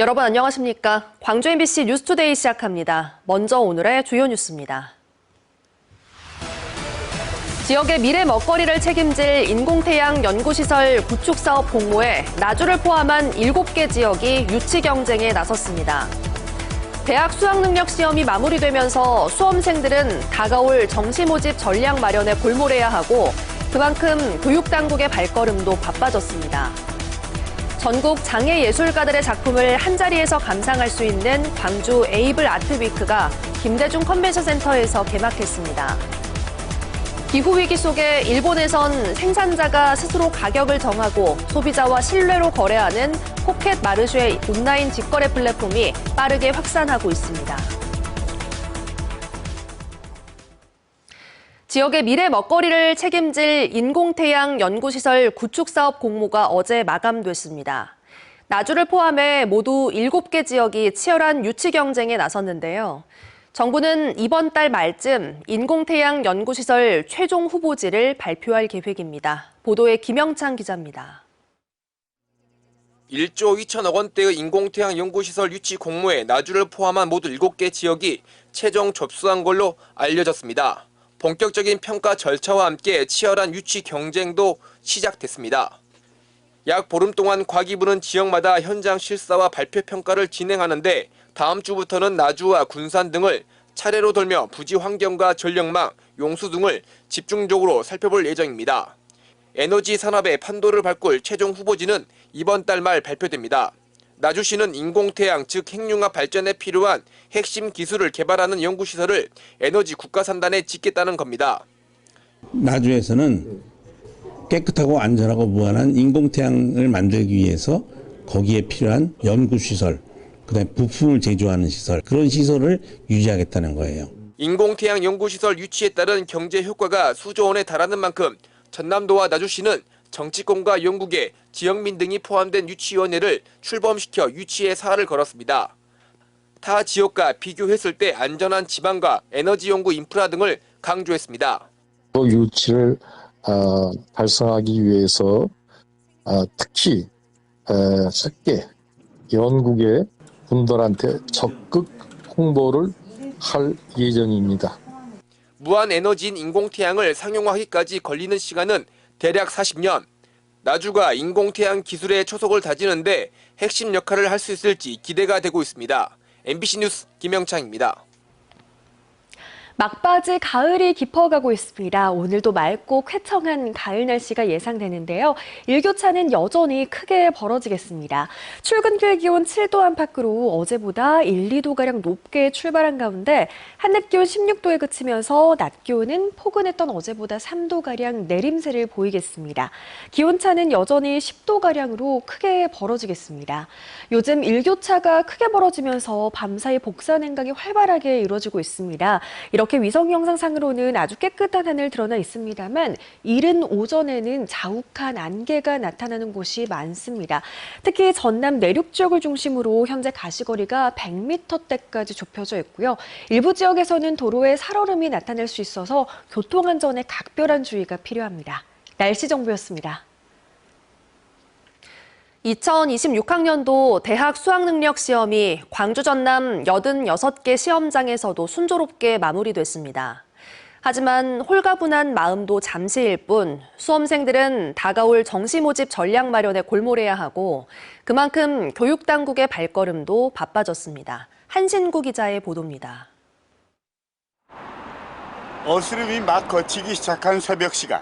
여러분 안녕하십니까? 광주 MBC 뉴스투데이 시작합니다. 먼저 오늘의 주요 뉴스입니다. 지역의 미래 먹거리를 책임질 인공태양 연구시설 구축 사업 공모에 나주를 포함한 7개 지역이 유치 경쟁에 나섰습니다. 대학 수학능력 시험이 마무리되면서 수험생들은 다가올 정시 모집 전략 마련에 골몰해야 하고 그만큼 교육당국의 발걸음도 바빠졌습니다. 전국 장애예술가들의 작품을 한자리에서 감상할 수 있는 광주 에이블 아트위크가 김대중 컨벤션센터에서 개막했습니다. 기후위기 속에 일본에선 생산자가 스스로 가격을 정하고 소비자와 신뢰로 거래하는 포켓 마르쉐의 온라인 직거래 플랫폼이 빠르게 확산하고 있습니다. 지역의 미래 먹거리를 책임질 인공태양 연구시설 구축 사업 공모가 어제 마감됐습니다. 나주를 포함해 모두 7개 지역이 치열한 유치 경쟁에 나섰는데요. 정부는 이번 달 말쯤 인공태양 연구시설 최종 후보지를 발표할 계획입니다. 보도에 김영창 기자입니다. 1조 2천억 원대의 인공태양 연구시설 유치 공모에 나주를 포함한 모두 7개 지역이 최종 접수한 걸로 알려졌습니다. 본격적인 평가 절차와 함께 치열한 유치 경쟁도 시작됐습니다. 약 보름 동안 과기부는 지역마다 현장 실사와 발표 평가를 진행하는데 다음 주부터는 나주와 군산 등을 차례로 돌며 부지 환경과 전력망, 용수 등을 집중적으로 살펴볼 예정입니다. 에너지 산업의 판도를 바꿀 최종 후보지는 이번 달 말 발표됩니다. 나주시는 인공태양, 즉 핵융합 발전에 필요한 핵심 기술을 개발하는 연구시설을 에너지 국가산단에 짓겠다는 겁니다. 나주에서는 깨끗하고 안전하고 무한한 인공태양을 만들기 위해서 거기에 필요한 연구시설, 그다음에 부품을 제조하는 시설, 그런 시설을 유지하겠다는 거예요. 인공태양 연구시설 유치에 따른 경제 효과가 수조 원에 달하는 만큼 전남도와 나주시는 정치권과 연구계, 지역민 등이 포함된 유치위원회를 출범시켜 유치에 사활을 걸었습니다. 타 지역과 비교했을 때 안전한 지방과 에너지 연구 인프라 등을 강조했습니다. 유치를 달성하기 위해서 특히 학계, 연구계 분들한테 적극 홍보를 할 예정입니다. 무한 에너지인 인공태양을 상용화하기까지 걸리는 시간은 대략 40년. 나주가 인공태양 기술의 초석을 다지는데 핵심 역할을 할 수 있을지 기대가 되고 있습니다. MBC 뉴스 김영창입니다. 막바지 가을이 깊어가고 있습니다. 오늘도 맑고 쾌청한 가을 날씨가 예상되는데요. 일교차는 여전히 크게 벌어지겠습니다. 출근길 기온 7도 안팎으로 어제보다 1, 2도가량 높게 출발한 가운데 한낮 기온 16도에 그치면서 낮 기온은 포근했던 어제보다 3도가량 내림세를 보이겠습니다. 기온차는 여전히 10도가량으로 크게 벌어지겠습니다. 요즘 일교차가 크게 벌어지면서 밤사이 복산 행각이 활발하게 이루어지고 있습니다. 이렇게 위성 영상상으로는 아주 깨끗한 하늘 드러나 있습니다만 이른 오전에는 자욱한 안개가 나타나는 곳이 많습니다. 특히 전남 내륙 지역을 중심으로 현재 가시거리가 100m대까지 좁혀져 있고요. 일부 지역에서는 도로에 살얼음이 나타날 수 있어서 교통안전에 각별한 주의가 필요합니다. 날씨 정보였습니다. 2026학년도 대학 수학능력 시험이 광주 전남 86개 시험장에서도 순조롭게 마무리됐습니다. 하지만 홀가분한 마음도 잠시일 뿐 수험생들은 다가올 정시 모집 전략 마련에 골몰해야 하고 그만큼 교육당국의 발걸음도 바빠졌습니다. 한신구 기자의 보도입니다. 어스름이 막 걷히기 시작한 새벽 시간.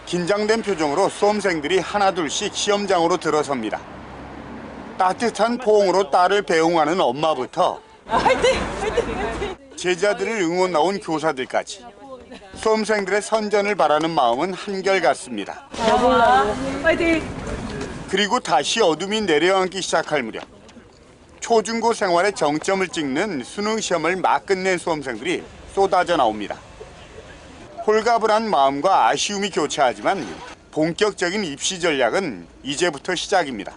긴장된 표정으로 수험생들이 하나둘씩 시험장으로 들어섭니다. 따뜻한 포옹으로 딸을 배웅하는 엄마부터 제자들을 응원 나온 교사들까지 수험생들의 선전을 바라는 마음은 한결같습니다. 그리고 다시 어둠이 내려앉기 시작할 무렵 초중고 생활의 정점을 찍는 수능 시험을 막 끝낸 수험생들이 쏟아져 나옵니다. 홀가분한 마음과 아쉬움이 교차하지만 본격적인 입시 전략은 이제부터 시작입니다.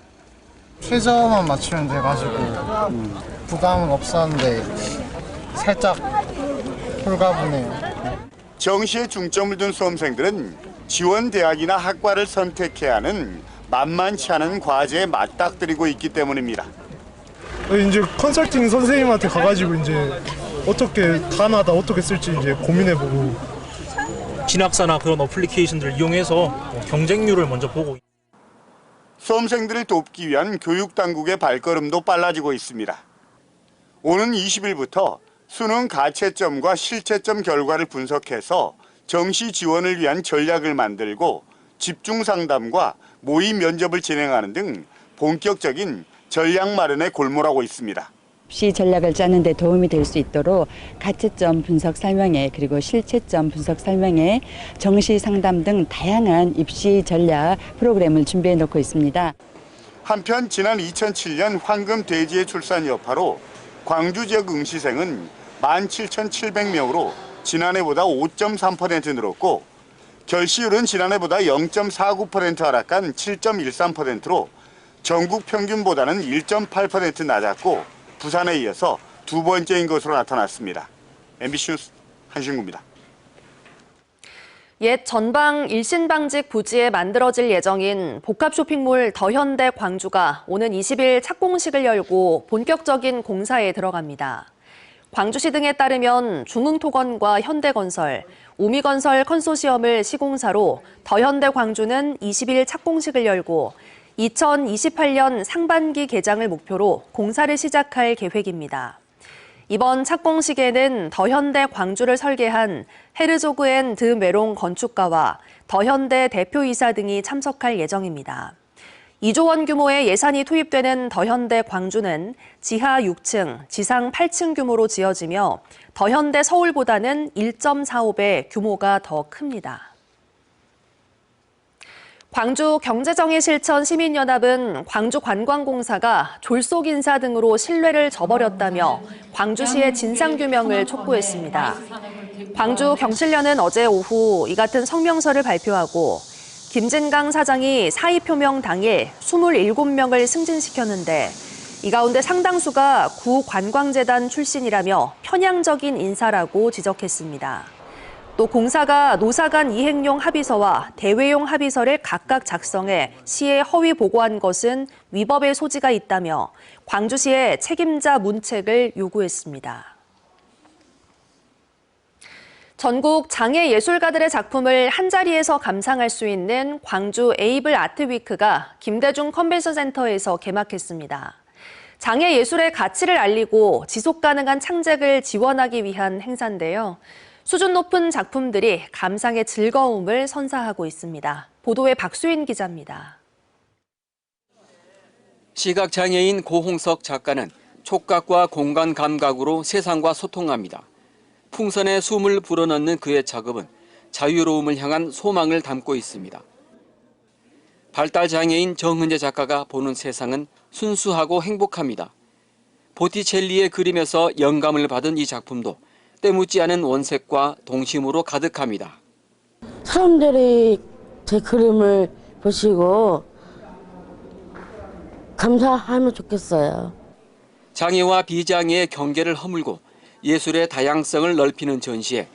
최저만 맞추면 돼가지고 부담은 없었는데 살짝 홀가분해요. 정시에 중점을 둔 수험생들은 지원 대학이나 학과를 선택해야 하는 만만치 않은 과제에 맞닥뜨리고 있기 때문입니다. 이제 컨설팅 선생님한테 가가지고 이제 어떻게 단어다 어떻게 쓸지 이제 고민해보고 진학사나 그런 어플리케이션들을 이용해서 경쟁률을 먼저 보고. 수험생들을 돕기 위한 교육당국의 발걸음도 빨라지고 있습니다. 오는 20일부터 수능 가채점과 실채점 결과를 분석해서 정시 지원을 위한 전략을 만들고 집중 상담과 모의 면접을 진행하는 등 본격적인 전략 마련에 골몰하고 있습니다. 입시 전략을 짜는 데 도움이 될 수 있도록 가채점 분석 설명회 그리고 실채점 분석 설명회, 정시 상담 등 다양한 입시 전략 프로그램을 준비해 놓고 있습니다. 한편 지난 2007년 황금 돼지의 출산 여파로 광주 지역 응시생은 17,700명으로 지난해보다 5.3% 늘었고 결시율은 지난해보다 0.49% 하락한 7.13%로 전국 평균보다는 1.8% 낮았고 부산에 이어서 두 번째인 것으로 나타났습니다. MBC 뉴스 한신구입니다. 옛 전방 일신방직 부지에 만들어질 예정인 복합 쇼핑몰 더현대 광주가 오는 20일 착공식을 열고 본격적인 공사에 들어갑니다. 광주시 등에 따르면 중흥토건과 현대건설, 우미건설 컨소시엄을 시공사로 더현대 광주는 20일 착공식을 열고 2028년 상반기 개장을 목표로 공사를 시작할 계획입니다. 이번 착공식에는 더현대 광주를 설계한 헤르조그 앤 드 메롱 건축가와 더현대 대표이사 등이 참석할 예정입니다. 2조 원 규모의 예산이 투입되는 더현대 광주는 지하 6층, 지상 8층 규모로 지어지며 더현대 서울보다는 1.45배 규모가 더 큽니다. 광주 경제정의실천 시민연합은 광주관광공사가 졸속 인사 등으로 신뢰를 저버렸다며 광주시의 진상규명을 촉구했습니다. 광주경실련은 어제 오후 이 같은 성명서를 발표하고 김진강 사장이 사의 표명 당일 27명을 승진시켰는데 이 가운데 상당수가 구관광재단 출신이라며 편향적인 인사라고 지적했습니다. 또 공사가 노사 간 이행용 합의서와 대외용 합의서를 각각 작성해 시에 허위 보고한 것은 위법의 소지가 있다며 광주시에 책임자 문책을 요구했습니다. 전국 장애 예술가들의 작품을 한자리에서 감상할 수 있는 광주 에이블 아트위크가 김대중 컨벤션 센터에서 개막했습니다. 장애 예술의 가치를 알리고 지속 가능한 창작을 지원하기 위한 행사인데요. 수준 높은 작품들이 감상의 즐거움을 선사하고 있습니다. 보도에 박수인 기자입니다. 시각장애인 고홍석 작가는 촉각과 공간 감각으로 세상과 소통합니다. 풍선에 숨을 불어넣는 그의 작업은 자유로움을 향한 소망을 담고 있습니다. 발달장애인 정은재 작가가 보는 세상은 순수하고 행복합니다. 보티첼리의 그림에서 영감을 받은 이 작품도 때묻지 않은 원색과 동심으로 가득합니다. 사람들이 제 그림을 보시고 감사하면 좋겠어요. 장애와 비장애의 경계를 허물고 예술의 다양성을 넓히는 전시에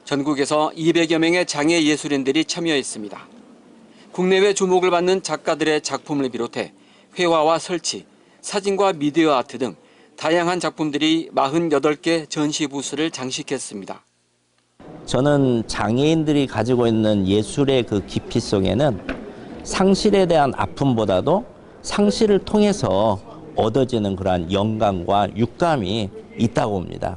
전국에서 200여 명의 장애 예술인들이 참여했습니다. 국내외 주목을 받는 작가들의 작품을 비롯해 회화와 설치, 사진과 미디어 아트 등 다양한 작품들이 48개 전시 부스를 장식했습니다. 저는 장애인들이 가지고 있는 예술의 그 깊이 속에는 상실에 대한 아픔보다도 상실을 통해서 얻어지는 그러한 영감과 육감이 있다고 봅니다.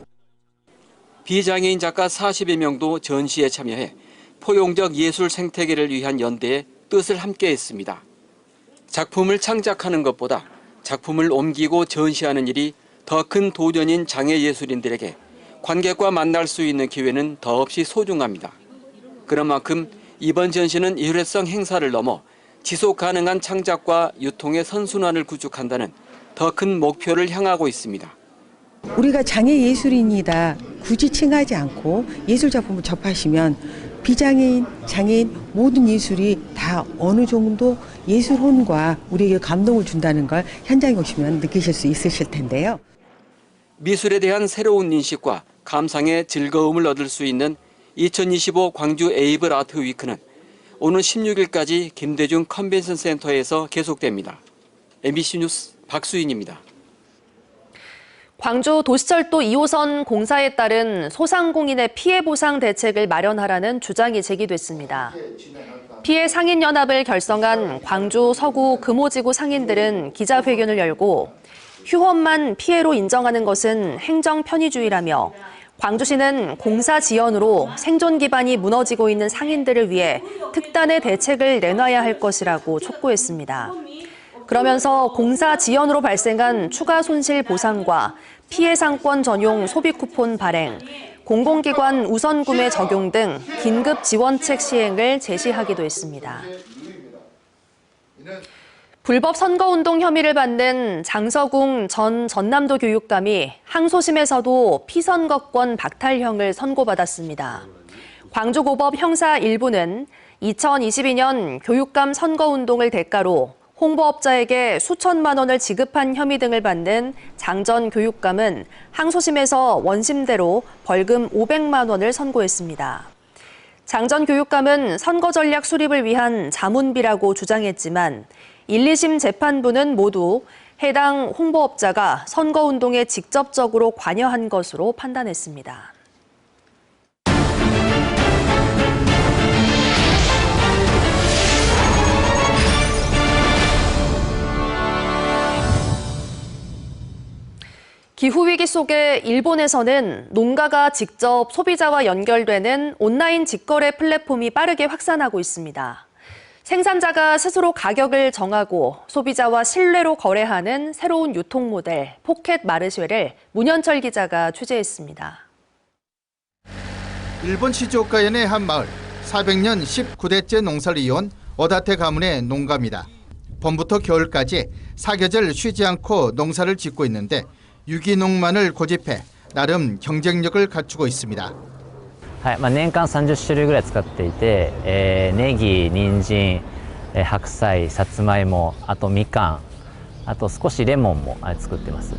비장애인 작가 40여 명도 전시에 참여해 포용적 예술 생태계를 위한 연대에 뜻을 함께했습니다. 작품을 창작하는 것보다 작품을 옮기고 전시하는 일이 더 큰 도전인 장애 예술인들에게 관객과 만날 수 있는 기회는 더없이 소중합니다. 그런 만큼 이번 전시는 일회성 행사를 넘어 지속 가능한 창작과 유통의 선순환을 구축한다는 더 큰 목표를 향하고 있습니다. 우리가 장애 예술인이다 굳이 칭하지 않고 예술 작품을 접하시면 비장애인, 장애인 모든 예술이 다 어느 정도 예술혼과 우리에게 감동을 준다는 걸 현장에 오시면 느끼실 수 있으실 텐데요. 미술에 대한 새로운 인식과 감상의 즐거움을 얻을 수 있는 2025 광주 에이블 아트 위크는 오는 16일까지 김대중 컨벤션 센터에서 계속됩니다. MBC 뉴스 박수인입니다. 광주 도시철도 2호선 공사에 따른 소상공인의 피해 보상 대책을 마련하라는 주장이 제기됐습니다. 피해 상인연합을 결성한 광주 서구 금호지구 상인들은 기자회견을 열고 휴업만 피해로 인정하는 것은 행정 편의주의라며 광주시는 공사 지연으로 생존 기반이 무너지고 있는 상인들을 위해 특단의 대책을 내놔야 할 것이라고 촉구했습니다. 그러면서 공사 지연으로 발생한 추가 손실 보상과 피해 상권 전용 소비 쿠폰 발행, 공공기관 우선 구매 적용 등 긴급 지원책 시행을 제시하기도 했습니다. 불법 선거운동 혐의를 받는 장서궁 전 전남도 교육감이 항소심에서도 피선거권 박탈형을 선고받았습니다. 광주고법 형사 1부는 2022년 교육감 선거운동을 대가로 홍보업자에게 수천만 원을 지급한 혐의 등을 받는 장 전 교육감은 항소심에서 원심대로 벌금 500만 원을 선고했습니다. 장 전 교육감은 선거 전략 수립을 위한 자문비라고 주장했지만 1, 2심 재판부는 모두 해당 홍보업자가 선거운동에 직접적으로 관여한 것으로 판단했습니다. 기후위기 속에 일본에서는 농가가 직접 소비자와 연결되는 온라인 직거래 플랫폼이 빠르게 확산하고 있습니다. 생산자가 스스로 가격을 정하고 소비자와 신뢰로 거래하는 새로운 유통 모델 포켓 마르쉐를 문현철 기자가 취재했습니다. 일본 시즈오카현의 한 마을, 400년 19대째 농사를 이어온 오다테 가문의 농가입니다. 봄부터 겨울까지 사계절 쉬지 않고 농사를 짓고 있는데 유기농만을 고집해 나름 경쟁력을 갖추고 있습니다. 年間30種類ぐらい使っていて、ネギ、人参、白菜、さつまいも、あとみかん、あと少しレモンも作ってます。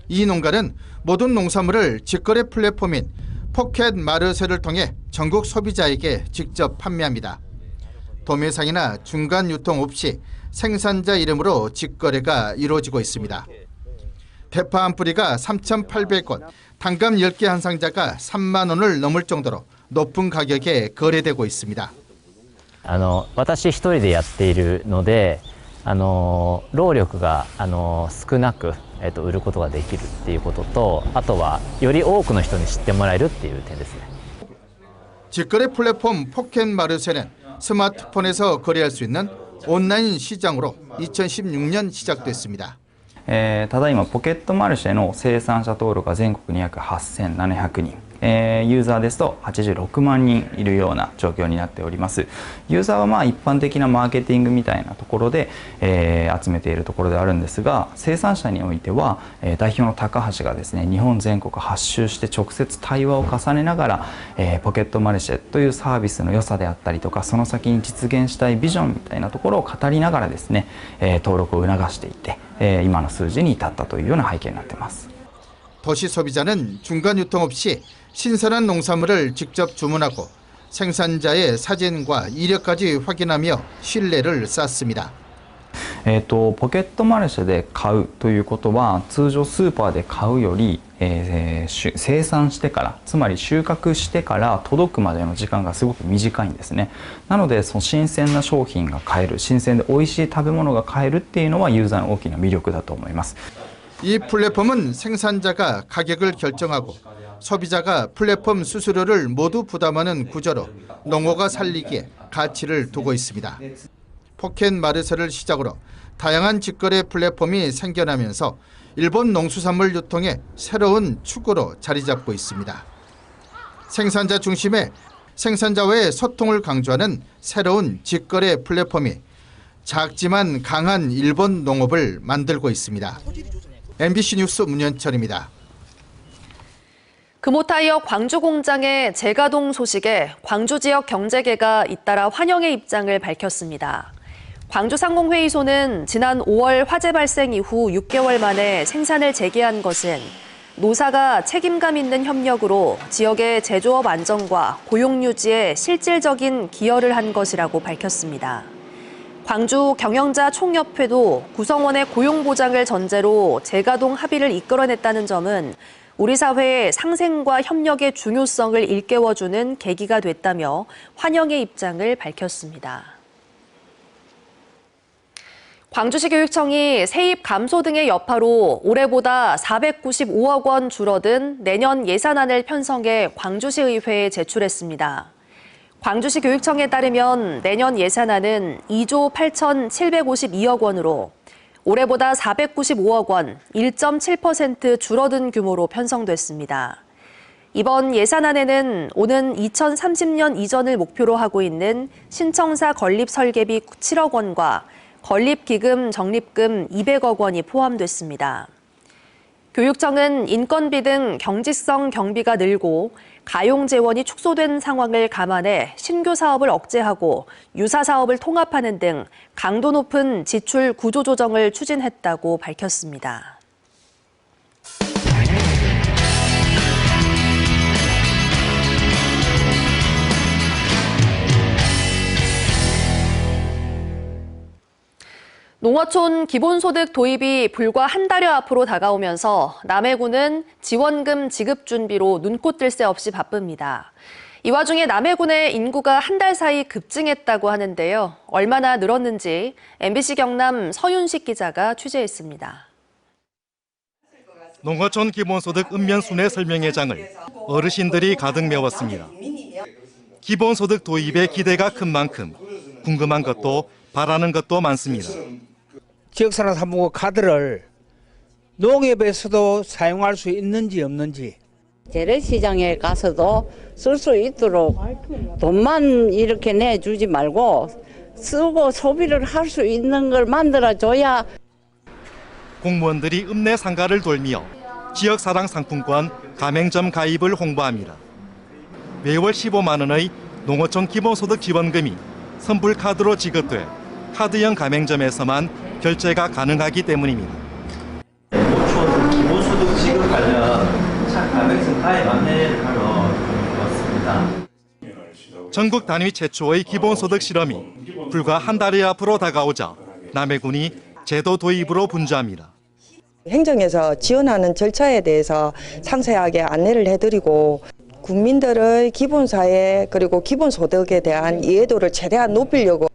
이 농가는 모든 농산물을 직거래 플랫폼인 포켓 마르쉐를 통해 전국 소비자에게 직접 판매합니다. 도매상이나 중간 유통 없이 생산자 이름으로 직거래가 이루어지고 있습니다. 대파 한 뿌리가 3,800원, 단감 10개 한 상자가 3만 원을 넘을 정도로 높은 가격에 거래되고 있습니다. 私一人でやっているので、労力が少なく売ることができるっていうことと、あとはより多くの人に知ってもらえるっていう点ですね。 직거래 플랫폼 포켓 마르쉐는 스마트폰에서 거래할 수 있는 온라인 시장으로 2016년 시작됐습니다. ただいまポケットマルシェの生産者登録が全国に約8700人、ユーザーですと86万人いるような状況になっております。ユーザーは一般的なマーケティングみたいなところで、集めているところであるんですが、生産者においては、代表の高橋がですね、日本全国発周して直接対話を重ねながら、ポケットマルシェというサービスの良さであったりとか、その先に実現したいビジョンみたいなところを語りながらですね、登録を促していて、今の数字に至ったというような背景になっています。 도시 소비자는 중간 유통 없이 신선한 농산물을 직접 주문하고 생산자의 사진과 이력까지 확인하며 신뢰를 쌓습니다. ポケットマルシェで買うということは通常スーパーで買うより、生産してからつまり収穫してから届くまでの時間がすごく短いんですね。なのでその新鮮な商品が買える、新鮮で美味しい食べ物が買えるっていうのはユーザーの大きな魅力だと思います。 이 플랫폼은 생산자가 가격을 결정하고 소비자가 플랫폼 수수료를 모두 부담하는 구조로 농어가 살리기에 가치를 두고 있습니다. 포켓 마르쉐를 시작으로 다양한 직거래 플랫폼이 생겨나면서 일본 농수산물 유통의 새로운 축으로 자리 잡고 있습니다. 생산자 중심의 생산자와의 소통을 강조하는 새로운 직거래 플랫폼이 작지만 강한 일본 농업을 만들고 있습니다. MBC 뉴스 문현철입니다. 금호타이어 광주 공장의 재가동 소식에 광주 지역 경제계가 잇따라 환영의 입장을 밝혔습니다. 광주상공회의소는 지난 5월 화재 발생 이후 6개월 만에 생산을 재개한 것은 노사가 책임감 있는 협력으로 지역의 제조업 안정과 고용 유지에 실질적인 기여를 한 것이라고 밝혔습니다. 광주 경영자 총협회도 구성원의 고용 보장을 전제로 재가동 합의를 이끌어냈다는 점은 우리 사회의 상생과 협력의 중요성을 일깨워주는 계기가 됐다며 환영의 입장을 밝혔습니다. 광주시 교육청이 세입 감소 등의 여파로 올해보다 495억 원 줄어든 내년 예산안을 편성해 광주시 의회에 제출했습니다. 광주시 교육청에 따르면 내년 예산안은 2조 8,752억 원으로 올해보다 495억 원, 1.7% 줄어든 규모로 편성됐습니다. 이번 예산안에는 오는 2030년 이전을 목표로 하고 있는 신청사 건립 설계비 7억 원과 건립기금 적립금 200억 원이 포함됐습니다. 교육청은 인건비 등 경직성 경비가 늘고 가용 재원이 축소된 상황을 감안해 신규 사업을 억제하고 유사 사업을 통합하는 등 강도 높은 지출 구조 조정을 추진했다고 밝혔습니다. 농어촌 기본소득 도입이 불과 한 달여 앞으로 다가오면서 남해군은 지원금 지급 준비로 눈코 뜰 새 없이 바쁩니다. 이 와중에 남해군의 인구가 한 달 사이 급증했다고 하는데요. 얼마나 늘었는지 MBC 경남 서윤식 기자가 취재했습니다. 농어촌 기본소득 읍면순회 설명회장을 어르신들이 가득 메웠습니다. 기본소득 도입에 기대가 큰 만큼 궁금한 것도 바라는 것도 많습니다. 지역산업사무국 카드를 농협에서도 사용할 수 있는지 없는지. 재래시장에 가서도 쓸 수 있도록 돈만 이렇게 내주지 말고 쓰고 소비를 할 수 있는 걸 만들어줘야. 공무원들이 읍내 상가를 돌며 지역사랑 상품권 가맹점 가입을 홍보합니다. 매월 15만 원의 농어촌 기본소득 지원금이 선불카드로 지급돼 카드형 가맹점에서만 결제가 가능하기 때문입니다. 농어촌 기본소득 지급하면 차 가맹점 가입 안내를 하러 왔습니다. 전국 단위 최초의 기본소득 실험이 불과 한 달여 앞으로 다가오자 남해군이 제도 도입으로 분주합니다. 행정에서 지원하는 절차에 대해서 상세하게 안내를 해드리고 국민들의 기본사회 그리고 기본소득에 대한 이해도를 최대한 높이려고.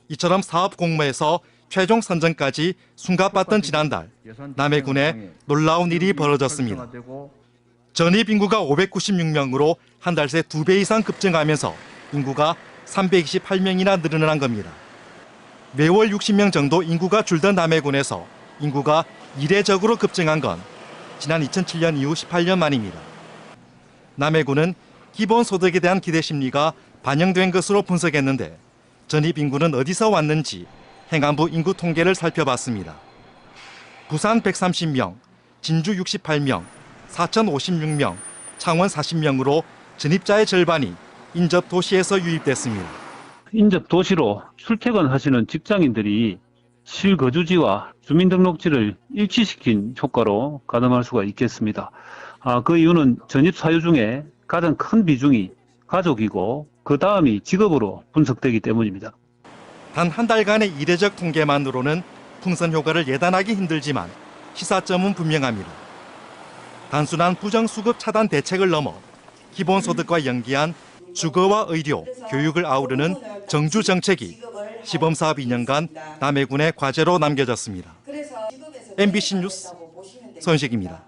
이처럼 사업 공모에서 최종 선정까지 숨가빴던 지난달 남해군에 놀라운 일이 벌어졌습니다. 전입 인구가 596명으로 한 달 새 2배 이상 급증하면서 인구가 328명이나 늘어난 겁니다. 매월 60명 정도 인구가 줄던 남해군에서 인구가 이례적으로 급증한 건 지난 2007년 이후 18년 만입니다. 남해군은 기본소득에 대한 기대 심리가 반영된 것으로 분석했는데 전입 인구는 어디서 왔는지 행안부 인구 통계를 살펴봤습니다. 부산 130명, 진주 68명, 사천 56명, 창원 40명으로 전입자의 절반이 인접 도시에서 유입됐습니다. 인접 도시로 출퇴근하시는 직장인들이 실거주지와 주민등록지를 일치시킨 효과로 가늠할 수가 있겠습니다. 그 이유는 전입 사유 중에 가장 큰 비중이 가족이고 그 다음이 직업으로 분석되기 때문입니다. 단 한 달간의 이례적 통계만으로는 풍선 효과를 예단하기 힘들지만 시사점은 분명합니다. 단순한 부정수급 차단 대책을 넘어 기본소득과 연계한 주거와 의료, 교육을 아우르는 정주 정책이 시범사업 2년간 남해군의 과제로 남겨졌습니다. MBC 뉴스 손식입니다.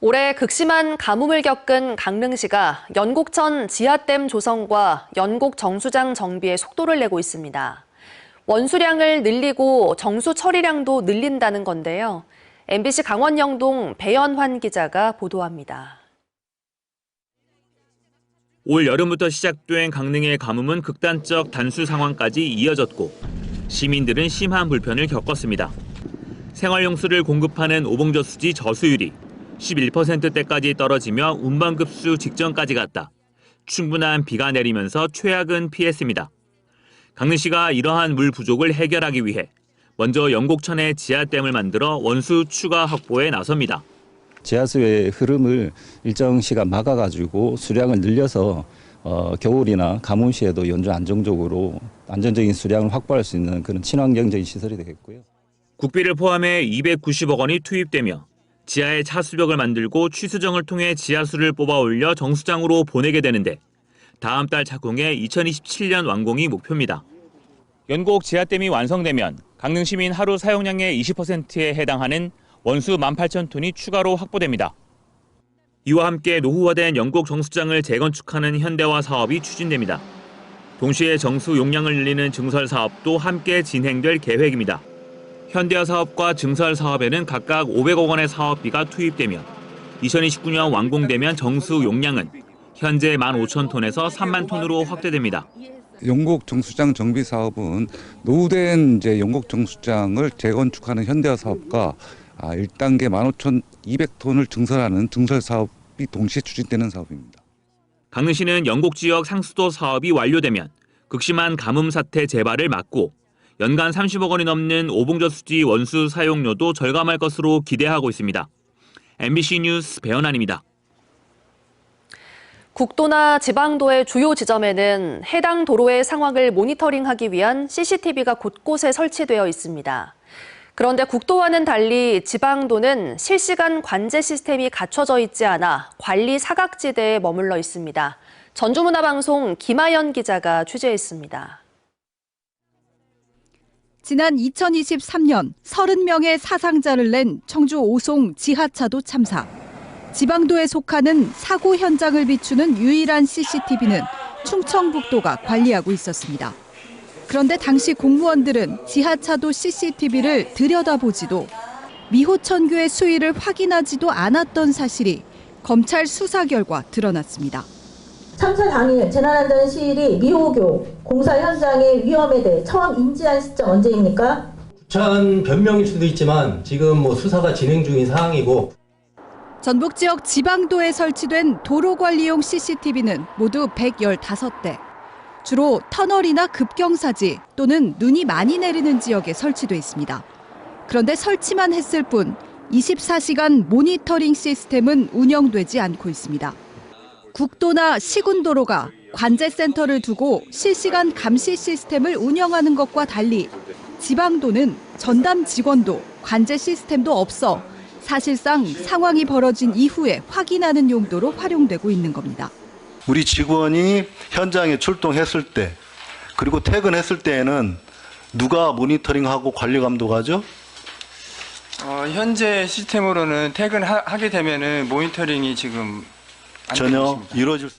올해 극심한 가뭄을 겪은 강릉시가 연곡천 지하댐 조성과 연곡 정수장 정비에 속도를 내고 있습니다. 원수량을 늘리고 정수 처리량도 늘린다는 건데요. MBC 강원 영동 배연환 기자가 보도합니다. 올 여름부터 시작된 강릉의 가뭄은 극단적 단수 상황까지 이어졌고 시민들은 심한 불편을 겪었습니다. 생활용수를 공급하는 오봉저수지 저수율이 11%대까지 떨어지며 운반급수 직전까지 갔다. 충분한 비가 내리면서 최악은 피했습니다. 강릉시가 이러한 물 부족을 해결하기 위해 먼저 연곡천에 지하댐을 만들어 원수 추가 확보에 나섭니다. 지하수의 흐름을 일정 시간 막아가지고 수량을 늘려서 겨울이나 가뭄 시에도 연중 안정적으로 안전적인 수량을 확보할 수 있는 그런 친환경적인 시설이 되겠고요. 국비를 포함해 290억 원이 투입되며 지하에 차수벽을 만들고 취수정을 통해 지하수를 뽑아 올려 정수장으로 보내게 되는데 다음 달 착공해 2027년 완공이 목표입니다. 연곡 지하댐이 완성되면 강릉 시민 하루 사용량의 20%에 해당하는 원수 18,000톤이 추가로 확보됩니다. 이와 함께 노후화된 연곡 정수장을 재건축하는 현대화 사업이 추진됩니다. 동시에 정수 용량을 늘리는 증설 사업도 함께 진행될 계획입니다. 현대화 사업과 증설 사업에는 각각 500억 원의 사업비가 투입되며 2029년 완공되면 정수 용량은 현재 15,000톤에서 3만 톤으로 확대됩니다. 연곡 정수장 정비 사업은 노후된 연곡 정수장을 재건축하는 현대화 사업과 1단계 15,200톤을 증설하는 증설 사업이 동시에 추진되는 사업입니다. 강릉시는 연곡 지역 상수도 사업이 완료되면 극심한 가뭄 사태 재발을 막고 연간 30억 원이 넘는 오봉저수지 원수 사용료도 절감할 것으로 기대하고 있습니다. MBC 뉴스 배현환입니다. 국도나 지방도의 주요 지점에는 해당 도로의 상황을 모니터링하기 위한 CCTV가 곳곳에 설치되어 있습니다. 그런데 국도와는 달리 지방도는 실시간 관제 시스템이 갖춰져 있지 않아 관리 사각지대에 머물러 있습니다. 전주문화방송 김아연 기자가 취재했습니다. 지난 2023년 30명의 사상자를 낸 청주 오송 지하차도 참사. 지방도에 속하는 사고 현장을 비추는 유일한 CCTV는 충청북도가 관리하고 있었습니다. 그런데 당시 공무원들은 지하차도 CCTV를 들여다보지도 미호천교의 수위를 확인하지도 않았던 사실이 검찰 수사 결과 드러났습니다. 참사 당일 재난안전 시일이 미호교 공사 현장의 위험에 대해 처음 인지한 시점 언제입니까? 부차한 변명일 수도 있지만 지금 수사가 진행 중인 사항이고. 전북 지역 지방도에 설치된 도로관리용 CCTV는 모두 115대. 주로 터널이나 급경사지 또는 눈이 많이 내리는 지역에 설치돼 있습니다. 그런데 설치만 했을 뿐 24시간 모니터링 시스템은 운영되지 않고 있습니다. 국도나 시군도로가 관제센터를 두고 실시간 감시 시스템을 운영하는 것과 달리 지방도는 전담 직원도 관제 시스템도 없어 사실상 상황이 벌어진 이후에 확인하는 용도로 활용되고 있는 겁니다. 우리 직원이 현장에 출동했을 때 그리고 퇴근했을 때에는 누가 모니터링하고 관리 감독하죠? 현재 시스템으로는 퇴근하게 되면은 모니터링이 지금 전혀 이루어질 수.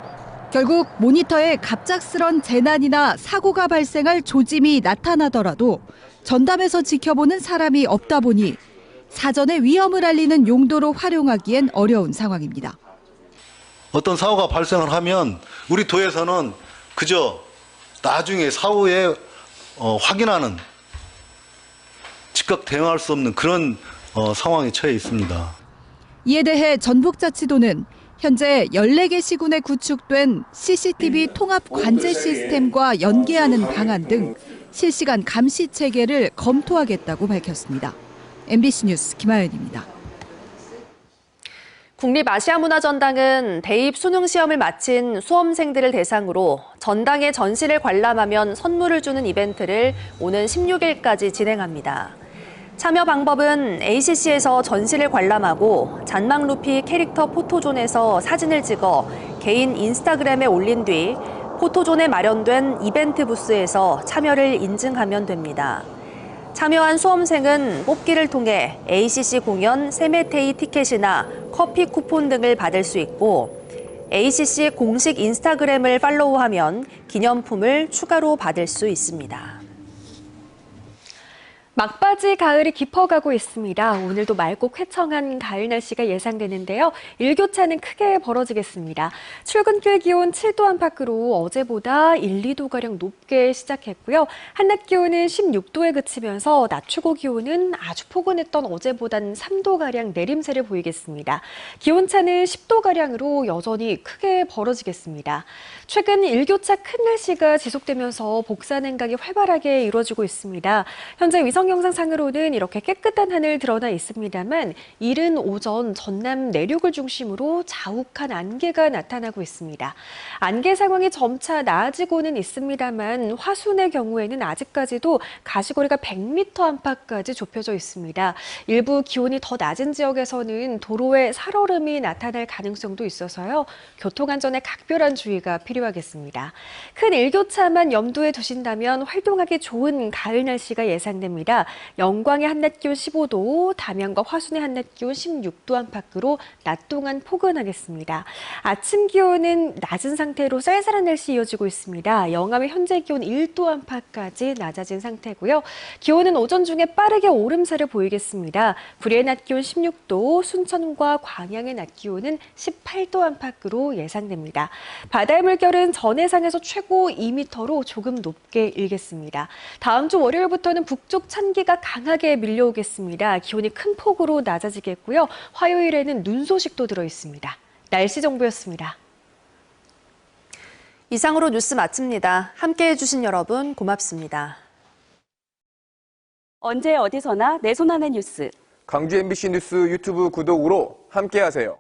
결국 모니터에 갑작스런 재난이나 사고가 발생할 조짐이 나타나더라도 전담해서 지켜보는 사람이 없다 보니 사전에 위험을 알리는 용도로 활용하기엔 어려운 상황입니다. 어떤 사고가 발생을 하면 우리 도에서는 그저 나중에 사후에 확인하는 즉각 대응할 수 없는 그런 상황에 처해 있습니다. 이에 대해 전북자치도는 현재 14개 시군에 구축된 CCTV 통합 관제 시스템과 연계하는 방안 등 실시간 감시 체계를 검토하겠다고 밝혔습니다. MBC 뉴스 김아연입니다. 국립아시아문화전당은 대입 수능 시험을 마친 수험생들을 대상으로 전당의 전시를 관람하면 선물을 주는 이벤트를 오는 16일까지 진행합니다. 참여 방법은 ACC에서 전시를 관람하고 잔망 루피 캐릭터 포토존에서 사진을 찍어 개인 인스타그램에 올린 뒤 포토존에 마련된 이벤트 부스에서 참여를 인증하면 됩니다. 참여한 수험생은 뽑기를 통해 ACC 공연 세메테이 티켓이나 커피 쿠폰 등을 받을 수 있고 ACC 공식 인스타그램을 팔로우하면 기념품을 추가로 받을 수 있습니다. 막바지 가을이 깊어가고 있습니다. 오늘도 맑고 쾌청한 가을 날씨가 예상되는데요. 일교차는 크게 벌어지겠습니다. 출근길 기온 7도 안팎으로 어제보다 1, 2도가량 높게 시작했고요. 한낮 기온은 16도에 그치면서 낮 최고 기온은 아주 포근했던 어제보다는 3도가량 내림세를 보이겠습니다. 기온차는 10도가량으로 여전히 크게 벌어지겠습니다. 최근 일교차 큰 날씨가 지속되면서 복사 냉각이 활발하게 이루어지고 있습니다. 현재 위성 위성 영상상으로는 이렇게 깨끗한 하늘 드러나 있습니다만 이른 오전 전남 내륙을 중심으로 자욱한 안개가 나타나고 있습니다. 안개 상황이 점차 나아지고는 있습니다만 화순의 경우에는 아직까지도 가시거리가 100m 안팎까지 좁혀져 있습니다. 일부 기온이 더 낮은 지역에서는 도로에 살얼음이 나타날 가능성도 있어서요. 교통안전에 각별한 주의가 필요하겠습니다. 큰 일교차만 염두에 두신다면 활동하기 좋은 가을 날씨가 예상됩니다. 영광의 한낮 기온 15도, 담양과 화순의 한낮 기온 16도 안팎으로 낮 동안 포근하겠습니다. 아침 기온은 낮은 상태로 쌀쌀한 날씨 이어지고 있습니다. 영암의 현재 기온 1도 안팎까지 낮아진 상태고요. 기온은 오전 중에 빠르게 오름세를 보이겠습니다. 구리의 낮 기온 16도, 순천과 광양의 낮 기온은 18도 안팎으로 예상됩니다. 바다의 물결은 전해상에서 최고 2m로 조금 높게 일겠습니다. 다음 주 월요일부터는 북쪽 찬기가 강하게 밀려오겠습니다. 기온이 큰 폭으로 낮아지겠고요. 화요일에는 눈 소식도 들어 있습니다. 날씨 정보였습니다. 이상으로 뉴스 마칩니다. 함께해 주신 여러분 고맙습니다. 언제 어디서나 내 손 안의 뉴스. 광주 MBC 뉴스 유튜브 구독으로 함께하세요.